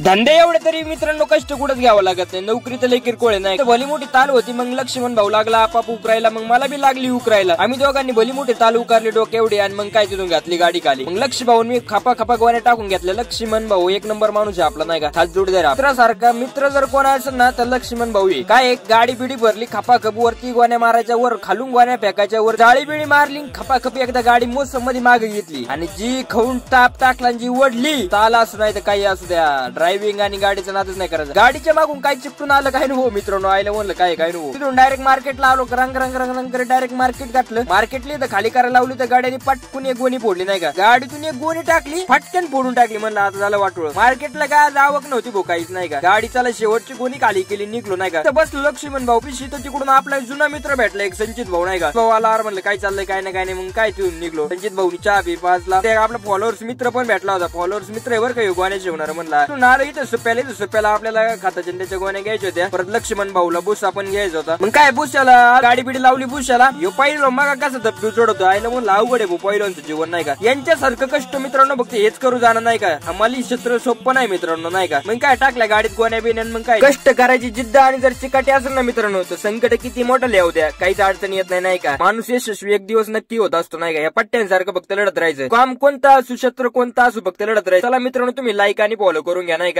धंदे एवढे तरी मित्रांनो कष्ट कुठंच घ्यावं लागत नाही, नोकरी तर लई किरकोळ नाही. भली मोठी ताल होती, मग लक्ष्मण भाऊ लागला आपाप उकरायला, मग मला बी लागली उकरायला. आम्ही दोघांनी भली मोठी ताल उकारली डोके एवढी, आणि मग काय तिथून घातली गाडी खाली. मग लक्ष भाऊ मी खापा खापा गोण्या टाकून घेतल्या. लक्ष्मण भाऊ एक नंबर माणूस आहे आपला, नाही का, हात जोडदार. मित्रासारखा मित्र जर कोण असेल ना तर लक्ष्मण भाऊ काय. एक गाडी बिडी भरली खापा खप, वरती गोण्या मारायच्या, वर खालून गोण्या फेकायच्या, वर जाळी बिडी मारली, खपा खपी एकदा गाडी मोसम मध्ये मागे घेतली, आणि जी खाऊन टाप टाकला, जी वडली. ताल असू नाही तर काही असू द्या, ड्रायव्हिंग आणि गाडीचा नादच नाही करायचं. गाडीच्या मागून काय चिपटून आलं काय नको मित्रांनो, आयला म्हणलं काय काय नको. तिथून डायरेक्ट मार्केटला आलो, रंग रंग रंग रंग करे डायरेक्ट मार्केट घातलं. मार्केटली तर खाली करायला लावली, तर गाडीने पटकून एक गोणी फोडली, नाही का, गाडीतून एक गोणी टाकली, फटकन फोडून टाकली. म्हणलं आता झालं वाटोळ. मार्केटला काय आवक नव्हती भो काहीच, नाही का, गाडी चाला शेवटची गोणी खाली केली, निघलो, नाही का. बस लक्ष्मण भाऊ पिशी, तर तिकडून आपला जुना मित्र भेटला एक संचित भाऊ, नाही का. भाऊ आला, म्हणलं काय चाललंय काय नाही, मग काय तिथून निघलो. संचित भाऊनी चहा पी पाजला. ते आपला फॉलोअर्स मित्र पण भेटला होता, फॉलोअर्स मित्र आहे बरं का गोण्या जेवणार. म्हणला तू नारळ इथं सुप्याला आपल्याला खाताच्या त्याच्या गोण्या घ्यायच्या होत्या. परत लक्ष्मण भाऊला बुस आपण घ्यायचा होता. मग काय बुशाला गाडी बिडी लावली, बुशाला यो पहिलो मग कसं धबधू चढवतो, आयला म्हणलं अवघड आहे भाऊ पहिल्यांचं जीवन, नाही का. यांच्यासारखं कष्ट मित्रांनो फक्त हेच करू जाणार, नाही का. आम्हाला क्षेत्र सोपं नाही मित्रांनो, नाही का. मग काय टाकल्या गाडीत गोण्या बिण्या, मग काय कष्ट करायची जिद्द आणि जर चिकाटी असेल ना मित्रांनो, तर संकट किती मोठं लिहू द्या, काहीच अडचण येत नाही का. माणूस यशस्वी एक दिवस नक्की होत असतो, नाही का. या पट्ट्यांसारखं फक्त लढत राहायचं. काम कोणता असू, शस्त्र कोणता असू, फक्त लढत राहायचं. चला मित्रांनो तुम्ही लाईक आणि फॉलो करून घ्या, नाही का.